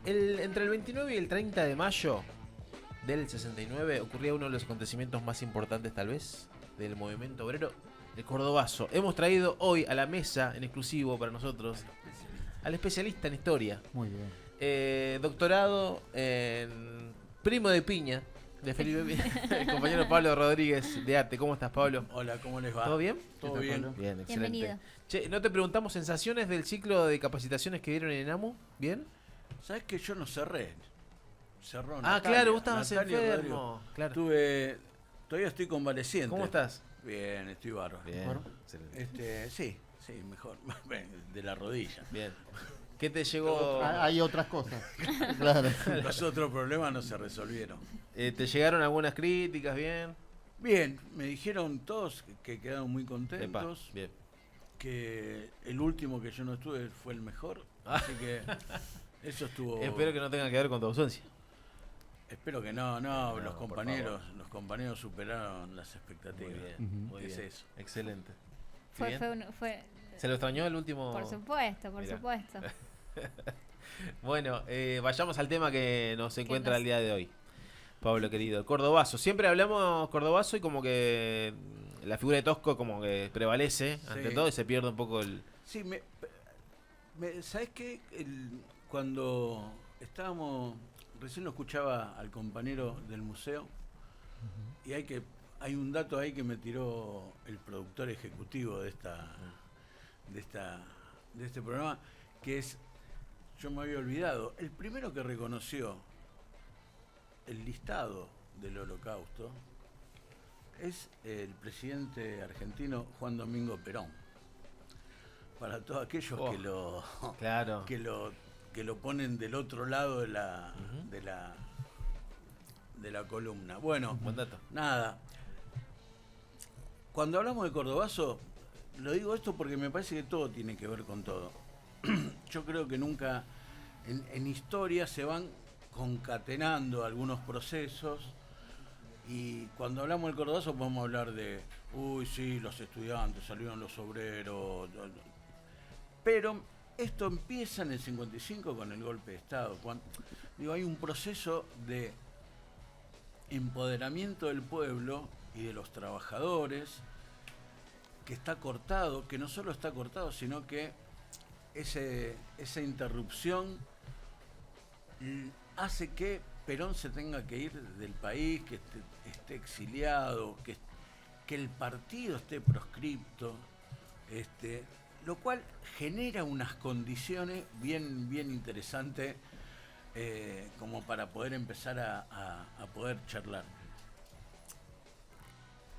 Entre el 29 y el 30 de mayo del 69 ocurría uno de los acontecimientos más importantes, tal vez, del movimiento obrero, el Cordobazo. Hemos traído hoy a la mesa, en exclusivo para nosotros, al especialista en historia. Muy bien. Doctorado en Primo de Piña, de Felipe Piña, el compañero Pablo Rodríguez de ATE. ¿Cómo estás, Pablo? Hola, ¿cómo les va? ¿Todo bien? Todo bien. Bien, excelente. Bienvenido. Che, ¿no te preguntamos sensaciones del ciclo de capacitaciones que dieron en ENAMU? ¿Bien? ¿Sabes que yo no cerré? Cerró Ah, Natalia, claro, vos estabas Natalia enfermo. Rodrigo. Claro. Todavía estoy convaleciente. ¿Cómo estás? Bien, estoy bárbaro. Bien, Bueno. excelente. Sí, mejor. De la rodilla. Bien. ¿Qué te llegó? Hay otras cosas. Claro. Los otros problemas no se resolvieron. ¿Te llegaron algunas críticas? Bien. Bien, me dijeron todos que quedaron muy Epa, contentos. bien. Que el último que yo no estuve fue el mejor. Así que eso estuvo. Espero que no tenga que ver con tu ausencia. Espero que no, No, los por compañeros superaron las expectativas. Muy bien, Ujú. muy Es bien. eso. Excelente. Fue, ¿Bien? fue, ¿Se lo extrañó el último? por supuesto, por Mirá. supuesto. Bueno, vayamos al tema que nos encuentra nos- el día de hoy. Pablo querido, Cordobazo. Siempre hablamos Cordobazo y como que la figura de Tosco como que prevalece ante Sí. todo y se pierde un poco el... Sí, ¿sabes qué? Cuando estábamos, recién lo escuchaba al compañero del museo, y hay un dato ahí que me tiró el productor ejecutivo de este programa, que es, yo me había olvidado, el primero que reconoció el listado del Holocausto es el presidente argentino Juan Domingo Perón. Para todos aquellos Oh, que lo Claro. que lo ponen del otro lado de la Ujú. de la columna. Bueno, Buen dato. nada. Cuando hablamos de Cordobazo, lo digo esto porque me parece que todo tiene que ver con todo. Yo creo que nunca en historia se van concatenando algunos procesos. Y cuando hablamos del Cordobazo podemos hablar de, uy, sí, los estudiantes, salieron los obreros. Pero esto empieza en el 55 con el golpe de Estado. Hay un proceso de empoderamiento del pueblo y de los trabajadores que está cortado, que no solo está cortado, sino que esa interrupción hace que Perón se tenga que ir del país, que esté exiliado, que el partido esté proscripto, lo cual genera unas condiciones bien interesantes como para poder empezar a poder charlar.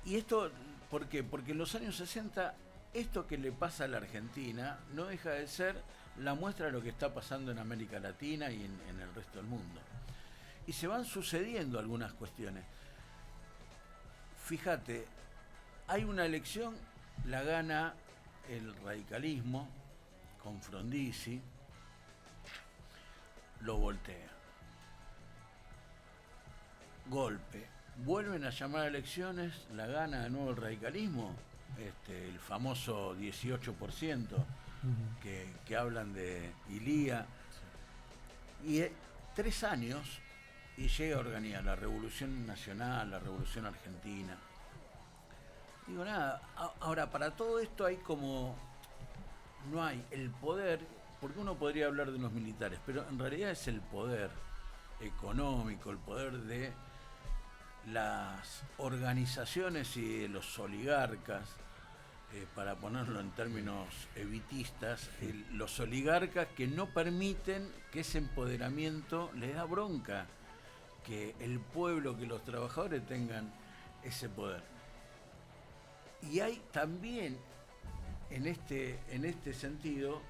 Y esto, ¿por qué? Porque en los años 60 esto que le pasa a la Argentina no deja de ser la muestra de lo que está pasando en América Latina y en el resto del mundo. Y se van sucediendo algunas cuestiones. Fíjate, hay una elección, la gana el radicalismo con Frondizi, lo voltea. Golpe. Vuelven a llamar a elecciones, la gana de nuevo el radicalismo, el famoso 18% que hablan de Ilía. Y 3 años y llega a organizar la Revolución Nacional, la Revolución Argentina. Digo, nada, ahora para todo esto hay como, no hay el poder, porque uno podría hablar de unos militares, pero en realidad es el poder económico, el poder de las organizaciones y de los oligarcas, para ponerlo en términos evitistas, los oligarcas que no permiten que ese empoderamiento les da bronca, que el pueblo, que los trabajadores tengan ese poder. Y hay también, en este sentido,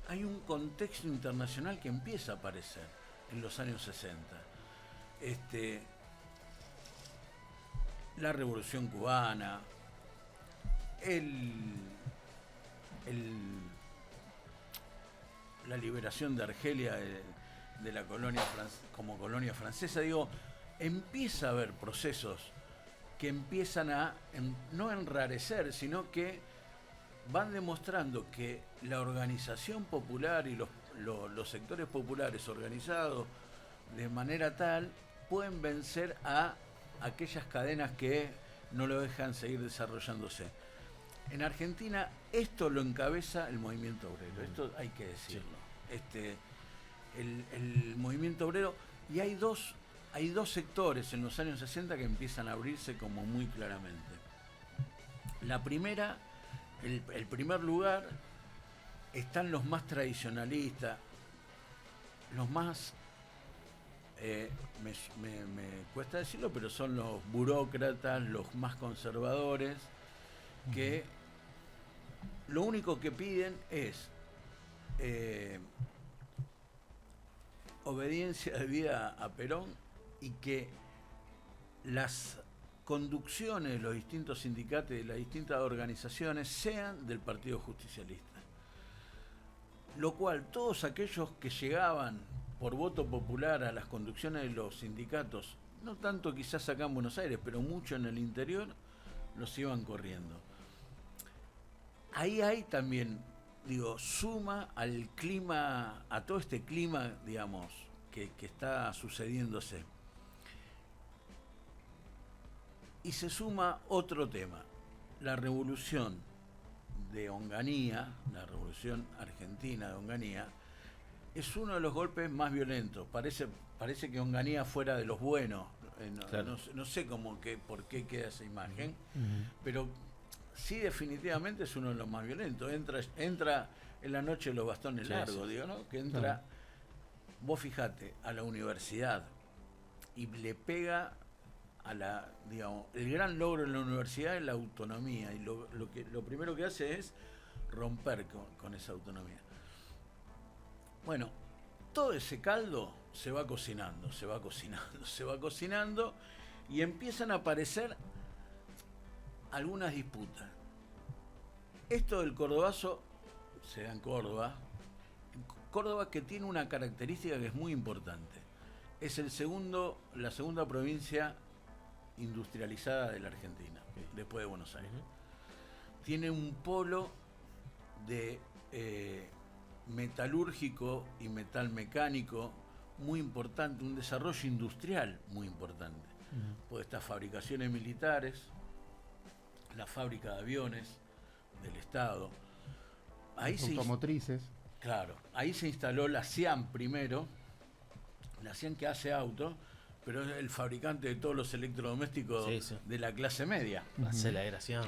hay un contexto internacional que empieza a aparecer en los años 60. La Revolución Cubana, la liberación de Argelia de la colonia como colonia francesa, digo, empieza a haber procesos que empiezan a no enrarecer, sino que van demostrando que la organización popular y los sectores populares organizados de manera tal pueden vencer a aquellas cadenas que no lo dejan seguir desarrollándose. En Argentina esto lo encabeza el movimiento obrero, esto hay que decirlo. El movimiento obrero, y hay dos sectores en los años 60 que empiezan a abrirse como muy claramente. La primera, el primer lugar, están los más tradicionalistas, los más, me cuesta decirlo, pero son los burócratas, los más conservadores, que lo único que piden es obediencia debida a Perón y que las conducciones de los distintos sindicatos y de las distintas organizaciones sean del Partido Justicialista. Lo cual todos aquellos que llegaban por voto popular a las conducciones de los sindicatos, no tanto quizás acá en Buenos Aires, pero mucho en el interior, los iban corriendo. Ahí hay también, suma al clima, a todo este clima, digamos, que está sucediéndose. Y se suma otro tema, la revolución de Onganía, la revolución argentina de Onganía, es uno de los golpes más violentos. Parece que Onganía fuera de los buenos, Claro. no sé por qué queda esa imagen, pero sí definitivamente es uno de los más violentos. Entra en la noche de los bastones largos, ¿no? Que entra, claro. Vos fijate, a la universidad y le pega a el gran logro en la universidad es la autonomía, y lo primero que hace es romper con esa autonomía. Bueno, todo ese caldo se va cocinando, y empiezan a aparecer algunas disputas. Esto del cordobazo se da en Córdoba. Córdoba, que tiene una característica que es muy importante. Es la segunda provincia industrializada de la Argentina, después de Buenos Aires. Tiene un polo de metalúrgico y metalmecánico muy importante, un desarrollo industrial muy importante. Pues estas fabricaciones militares, la fábrica de aviones del Estado. Ahí automotrices. Claro, ahí se instaló la Cian primero, la Cian que hace autos, pero es el fabricante de todos los electrodomésticos de la clase media. Hace la gracia.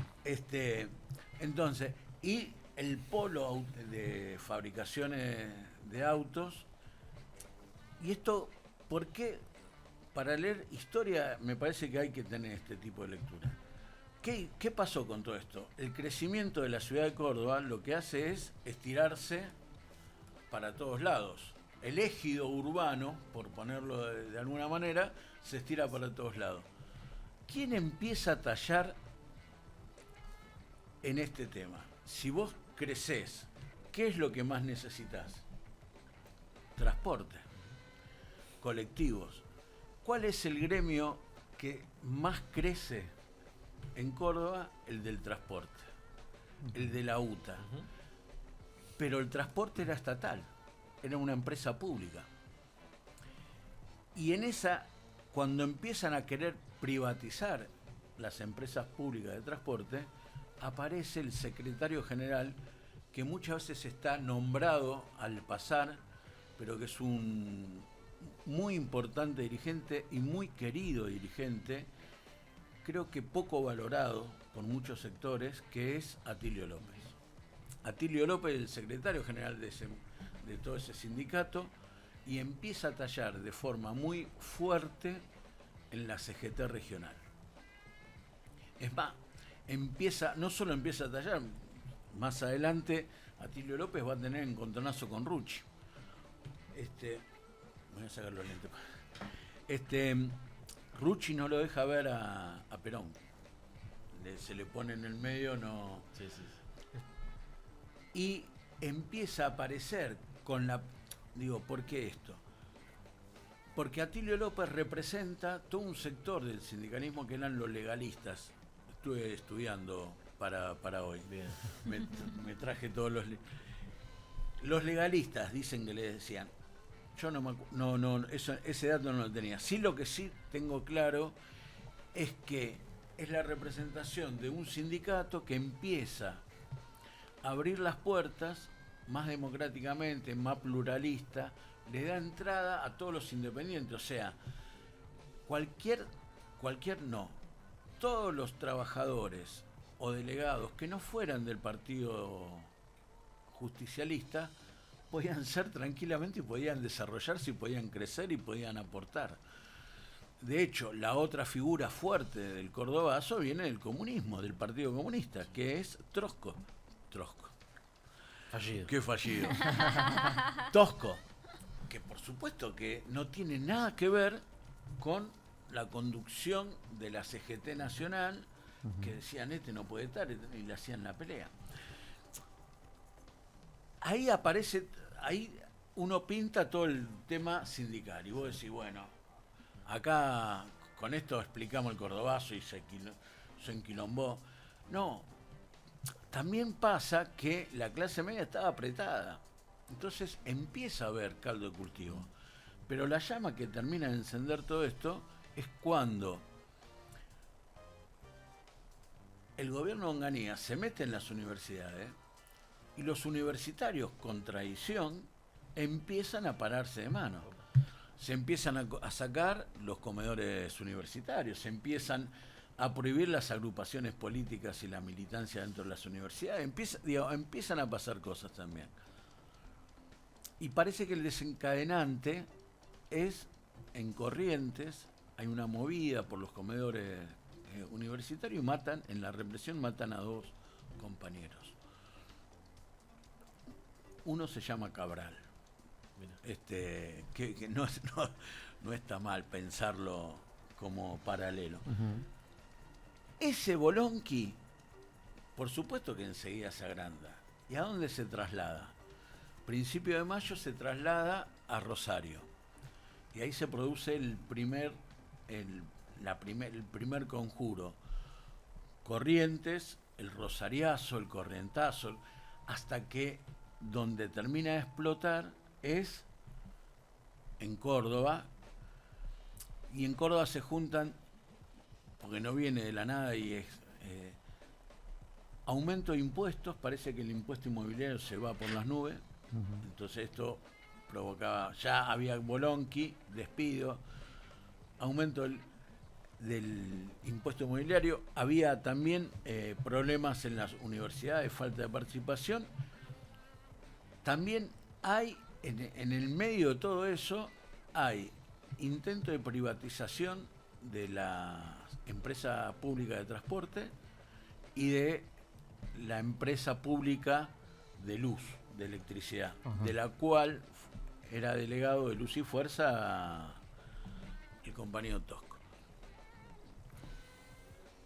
Entonces, y el polo de fabricaciones de autos. Y esto, ¿por qué? Para leer historia me parece que hay que tener este tipo de lectura. ¿Qué pasó con todo esto? El crecimiento de la ciudad de Córdoba lo que hace es estirarse para todos lados. El ejido urbano, por ponerlo de alguna manera, se estira para todos lados. ¿Quién empieza a tallar en este tema? Si vos crecés, ¿qué es lo que más necesitas? Transporte, colectivos. ¿Cuál es el gremio que más crece en Córdoba? El del transporte, el de la UTA. Pero el transporte era estatal, era una empresa pública. Y en esa, cuando empiezan a querer privatizar las empresas públicas de transporte, aparece el secretario general, que muchas veces está nombrado al pasar, pero que es un muy importante dirigente y muy querido dirigente, creo que poco valorado por muchos sectores, que es Atilio López. Atilio López es el secretario general de todo ese sindicato, y empieza a tallar de forma muy fuerte en la CGT regional. Es más, no solo empieza a tallar, más adelante Atilio López va a tener encontronazo con Rucci. Voy a sacar los lentes. Rucci no lo deja ver a Perón. Se le pone en el medio, no. Sí. Y empieza a aparecer con la... ¿por qué esto? Porque Atilio López representa todo un sector del sindicalismo que eran los legalistas. Estuve estudiando para hoy. Bien. Me traje todos los... los legalistas dicen que le decían, yo ese dato no lo tenía. Sí, lo que sí tengo claro es que es la representación de un sindicato que empieza a abrir las puertas más democráticamente, más pluralista, le da entrada a todos los independientes, o sea, todos los trabajadores o delegados que no fueran del partido justicialista podían ser tranquilamente y podían desarrollarse y podían crecer y podían aportar. De hecho, la otra figura fuerte del cordobazo viene del comunismo, del Partido Comunista, que es Trotsko. Fallido. Qué fallido. Tosco, que por supuesto que no tiene nada que ver con la conducción de la CGT Nacional, que decían, no puede estar, y le hacían la pelea. Ahí uno pinta todo el tema sindical, y vos decís, bueno, acá con esto explicamos el cordobazo y se enquilombó. No, también pasa que la clase media estaba apretada, entonces empieza a haber caldo de cultivo. Pero la llama que termina de encender todo esto es cuando el gobierno de Onganía se mete en las universidades y los universitarios, con traición, empiezan a pararse de mano. Se empiezan a sacar los comedores universitarios, se empiezan a prohibir las agrupaciones políticas y la militancia dentro de las universidades, empiezan a pasar cosas también. Y parece que el desencadenante es en Corrientes, hay una movida por los comedores universitarios y en la represión matan a 2 compañeros. Uno se llama Cabral. Que no está mal pensarlo como paralelo. Ese Bolonqui, por supuesto que enseguida se agranda. ¿Y a dónde se traslada? Principio de mayo se traslada a Rosario. Y ahí se produce el primer conjuro. Corrientes, el rosariazo, el corrientazo, hasta que donde termina de explotar es en Córdoba, y en Córdoba se juntan, porque no viene de la nada, y es aumento de impuestos. Parece que el impuesto inmobiliario se va por las nubes. Entonces esto provocaba, ya había Bolonqui, despido, aumento del impuesto inmobiliario, había también problemas en las universidades, falta de participación. También hay, en el medio de todo eso, hay intento de privatización de la empresa pública de transporte y de la empresa pública de luz, de electricidad, de la cual era delegado de Luz y Fuerza el compañero Tosco.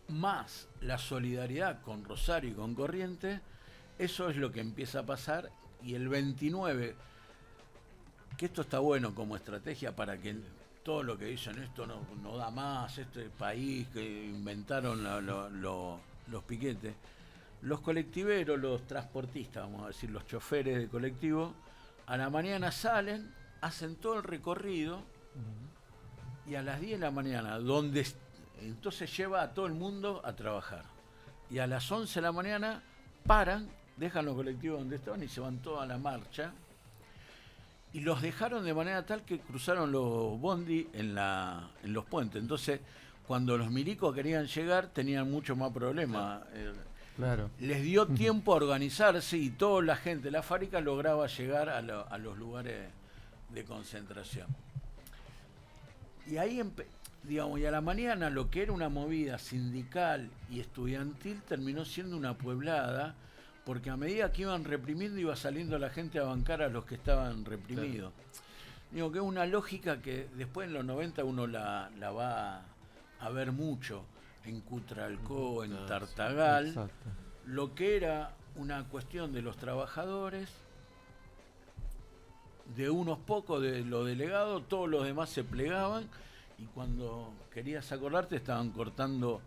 Más la solidaridad con Rosario y con Corrientes, eso es lo que empieza a pasar. Y el 29, que esto está bueno como estrategia para que todo lo que dicen esto no da más, este país que inventaron los piquetes, los colectiveros, los transportistas, vamos a decir, los choferes de colectivo, a la mañana salen, hacen todo el recorrido y a las 10 de la mañana, entonces lleva a todo el mundo a trabajar. Y a las 11 de la mañana paran, dejan los colectivos donde estaban y se van todos a la marcha. Y los dejaron de manera tal que cruzaron los bondi en los puentes. Entonces, cuando los milicos querían llegar, tenían mucho más problemas. Claro. Les dio tiempo a organizarse y toda la gente de la fábrica lograba llegar a los lugares de concentración. Y ahí, y a la mañana lo que era una movida sindical y estudiantil terminó siendo una pueblada, porque a medida que iban reprimiendo iba saliendo la gente a bancar a los que estaban reprimidos. Claro. Digo que es una lógica que después en los 90 uno la va a ver mucho, en Cutralcó, en Tartagal, exacto. Lo que era una cuestión de los trabajadores, de unos pocos de los delegados, todos los demás se plegaban, y cuando querías acordarte estaban cortando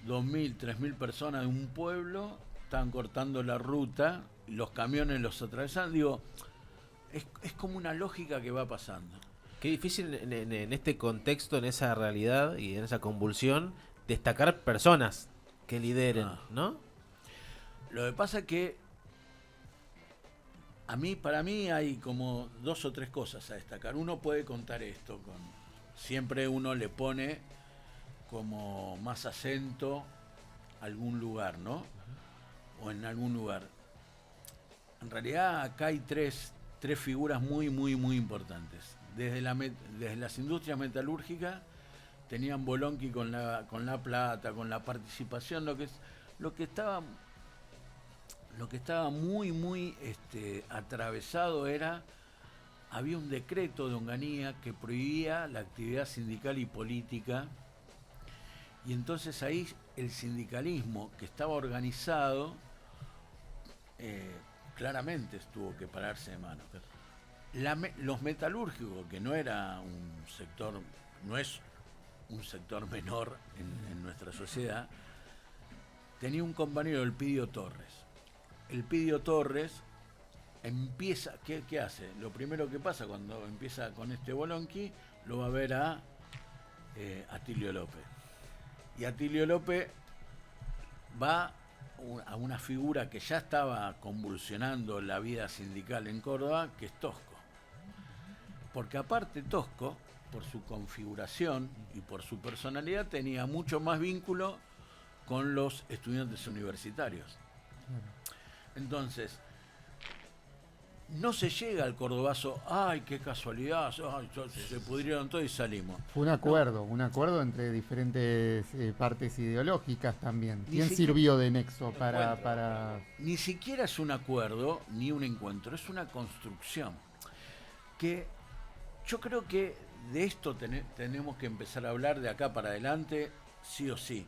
2.000, 3.000 personas de un pueblo, estaban cortando la ruta los camiones los atravesan. Digo, es como una lógica que va pasando. Qué difícil en este contexto, en esa realidad y en esa convulsión, destacar personas que lideren, ¿no? Lo que pasa es que para mí hay como 2 o 3 cosas a destacar. Uno puede contar esto, siempre uno le pone como más acento a algún lugar, ¿no? O en algún lugar. En realidad acá hay tres figuras muy, muy, muy importantes. Desde las industrias metalúrgicas tenían Bolonqui con la plata, con la participación, lo que estaba muy, muy atravesado había un decreto de Onganía que prohibía la actividad sindical y política, y entonces ahí el sindicalismo que estaba organizado claramente tuvo que pararse de mano. Los metalúrgicos, que no es un sector menor en nuestra sociedad, tenía un compañero, el Pidio Torres. El Pidio Torres empieza, ¿qué hace? Lo primero que pasa cuando empieza con este Bolonqui, lo va a ver a Atilio López. Y Atilio López va a una figura que ya estaba convulsionando la vida sindical en Córdoba, que es Tosco. Porque aparte Tosco, por su configuración y por su personalidad, tenía mucho más vínculo con los estudiantes universitarios. Entonces, no se llega al cordobazo, ¡ay, qué casualidad! Ay, se pudrieron todos y salimos. Fue un acuerdo entre diferentes partes ideológicas también. ¿Quién sirvió de nexo para...? Ni siquiera es un acuerdo ni un encuentro, es una construcción. Que yo creo que de esto tenemos que empezar a hablar de acá para adelante, sí o sí.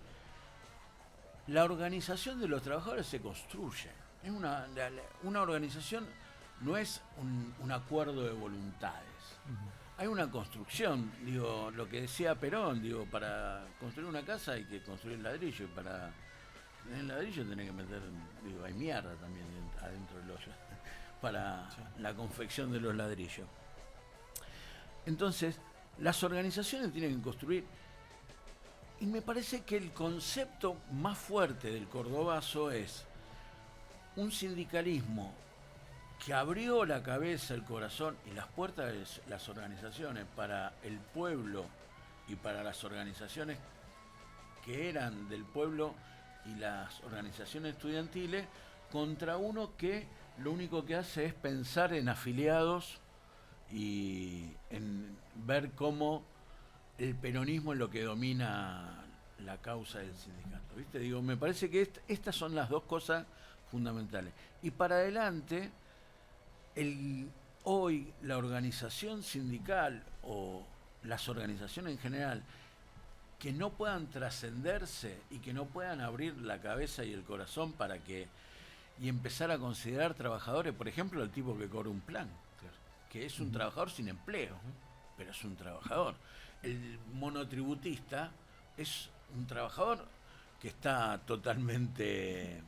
La organización de los trabajadores se construye. Es una organización no es un acuerdo de voluntades. Hay una construcción, digo, lo que decía Perón, digo, para construir una casa hay que construir ladrillo, y para tener el ladrillo tenés que meter, digo, hay mierda también adentro del hoyo, para la confección de los ladrillos. Entonces, las organizaciones tienen que construir, y me parece que el concepto más fuerte del cordobazo es un sindicalismo que abrió la cabeza, el corazón y las puertas de las organizaciones para el pueblo y para las organizaciones que eran del pueblo y las organizaciones estudiantiles, contra uno que lo único que hace es pensar en afiliados y en ver cómo el peronismo es lo que domina la causa del sindicato. ¿Viste? Digo, me parece que estas son las 2 cosas fundamentales. Y para adelante, hoy la organización sindical o las organizaciones en general que no puedan trascenderse y que no puedan abrir la cabeza y el corazón y empezar a considerar trabajadores, por ejemplo, el tipo que cobra un plan, que es un trabajador sin empleo, pero es un trabajador. El monotributista es un trabajador que está totalmente...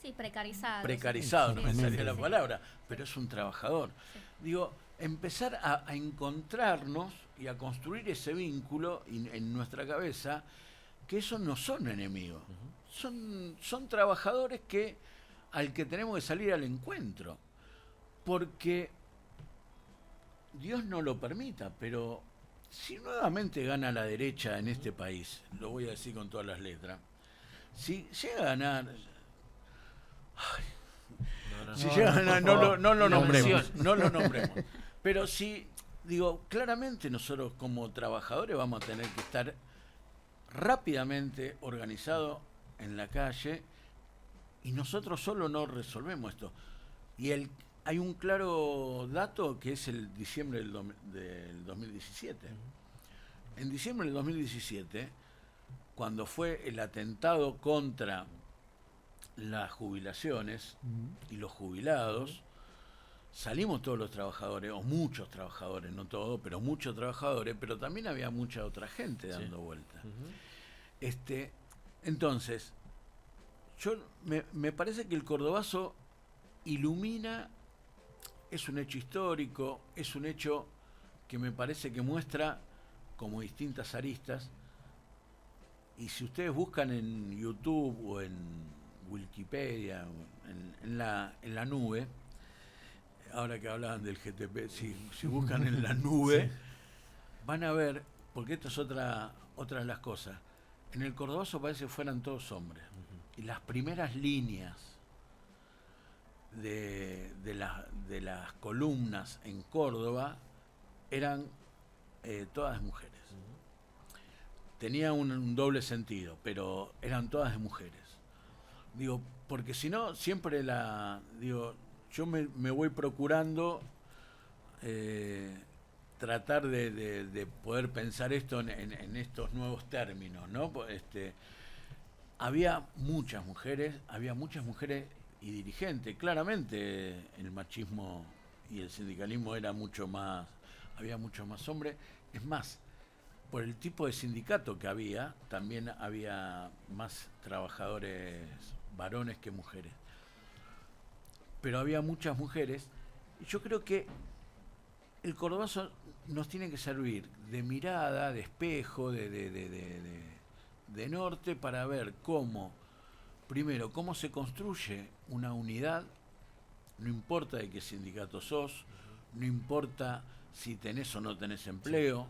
Sí, precarizado. Precarizado, Sí, no me sí, salía sí, la sí. palabra, pero es un trabajador. Sí. Digo, empezar a encontrarnos y a construir ese vínculo en nuestra cabeza, que esos no son enemigos, son trabajadores al que tenemos que salir al encuentro, porque Dios no lo permita, pero si nuevamente gana la derecha en este país, lo voy a decir con todas las letras, si llega a ganar... Si llega a ganar, no lo nombremos, pero sí, digo, claramente nosotros como trabajadores vamos a tener que estar rápidamente organizados en la calle, y nosotros solo no resolvemos esto. Y hay un claro dato que es el diciembre del 2017. En diciembre del 2017, cuando fue el atentado contra las jubilaciones y los jubilados, salimos todos los trabajadores, o muchos trabajadores, no todos, pero muchos trabajadores, pero también había mucha otra gente dando vueltas. Entonces, me parece que el cordobazo ilumina, es un hecho histórico, es un hecho que me parece que muestra como distintas aristas. Y si ustedes buscan en YouTube o en Wikipedia, en la nube, ahora que hablaban del GTP, si buscan en la nube, van a ver, porque esto es otra de las cosas. En el Cordobazo parece que fueran todos hombres. Y las primeras líneas de las columnas en Córdoba eran todas mujeres. Tenía un doble sentido, pero eran todas de mujeres. Digo, porque si no, siempre yo me voy procurando tratar de poder pensar esto en estos nuevos términos, ¿no? Había muchas mujeres y dirigentes. Claramente el machismo y el sindicalismo era había mucho más hombres. Es más, por el tipo de sindicato que había, también había más trabajadores varones que mujeres. Pero había muchas mujeres, y yo creo que el Cordobazo nos tiene que servir de mirada, de espejo, de norte, para ver primero, cómo se construye una unidad, no importa de qué sindicato sos, no importa si tenés o no tenés empleo.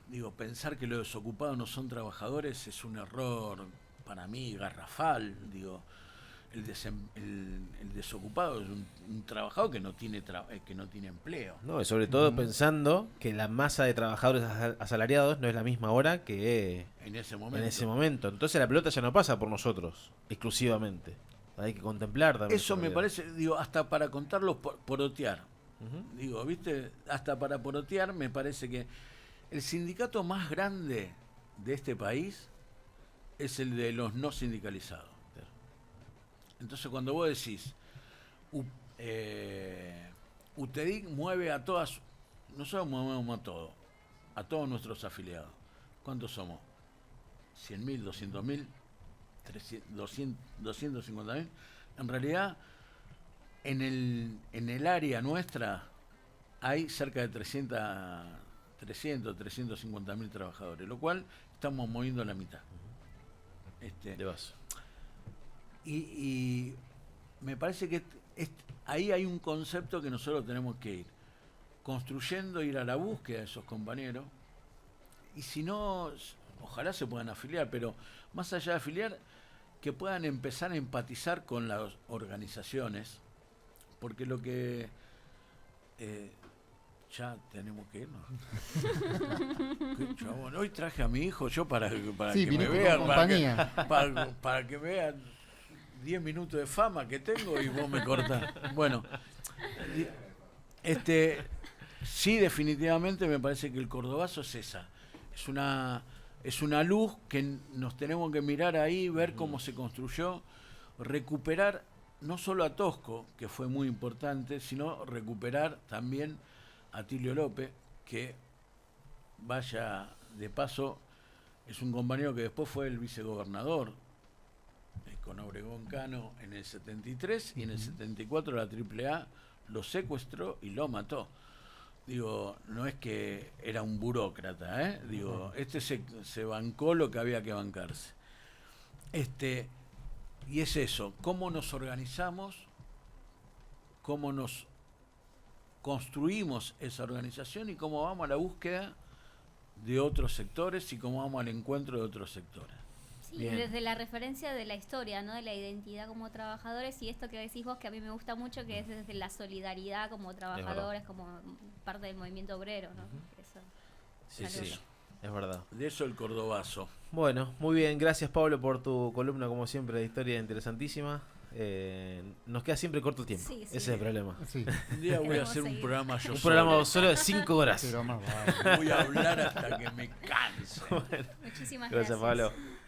Digo, pensar que los desocupados no son trabajadores es un error para mí garrafal. Digo, el desocupado es un trabajador que no tiene empleo. No, y sobre todo pensando que la masa de trabajadores asalariados no es la misma ahora que en ese momento. Entonces la pelota ya no pasa por nosotros exclusivamente. Hay que contemplar también. Eso me parece, hasta para contarlos, porotear. Digo, ¿viste? Hasta para porotear me parece que el sindicato más grande de este país es el de los no sindicalizados. Entonces cuando vos decís UTEDIC mueve a todas, nosotros movemos a todos nuestros afiliados. ¿Cuántos somos? ¿100.000, 200.000, 250.000? En realidad, en el área nuestra hay cerca de 350.000 trabajadores, lo cual estamos moviendo la mitad. De vaso. Y me parece que ahí hay un concepto que nosotros tenemos que ir construyendo, ir a la búsqueda de esos compañeros, y si no, ojalá se puedan afiliar, pero más allá de afiliar, que puedan empezar a empatizar con las organizaciones, porque lo que ya tenemos que irnos. Qué chabón. Hoy traje a mi hijo yo para Sí, que me con vean, compañía. para que vean 10 minutos de fama que tengo y vos me cortás. Bueno, sí, definitivamente me parece que el Cordobazo es esa. Es una luz que nos tenemos que mirar ahí, ver cómo se construyó, recuperar no solo a Tosco, que fue muy importante, sino recuperar también a Tilio López, que, vaya de paso, es un compañero que después fue el vicegobernador con Obregón Cano en el 73, y en el 74 la AAA lo secuestró y lo mató. Digo, no es que era un burócrata, ¿eh? Digo, se bancó lo que había que bancarse. Y es eso, cómo nos organizamos, cómo nos construimos esa organización y cómo vamos a la búsqueda de otros sectores y cómo vamos al encuentro de otros sectores. Sí, Bien. desde la referencia de la historia, ¿no? De la identidad como trabajadores, y esto que decís vos, que a mí me gusta mucho, que es desde la solidaridad como trabajadores, como parte del movimiento obrero, ¿no? Eso, Sí, saludo. sí, es verdad. De eso el Cordobazo. Bueno, muy bien, gracias Pablo por tu columna como siempre de historia interesantísima. Nos queda siempre corto el tiempo, Sí, sí. ese es el problema. Sí, Un día voy a Queremos hacer un seguir. programa yo Un solo. programa solo de 5 horas. pero más vale. Voy a hablar hasta que me canse. Muchísimas Gracias Pablo.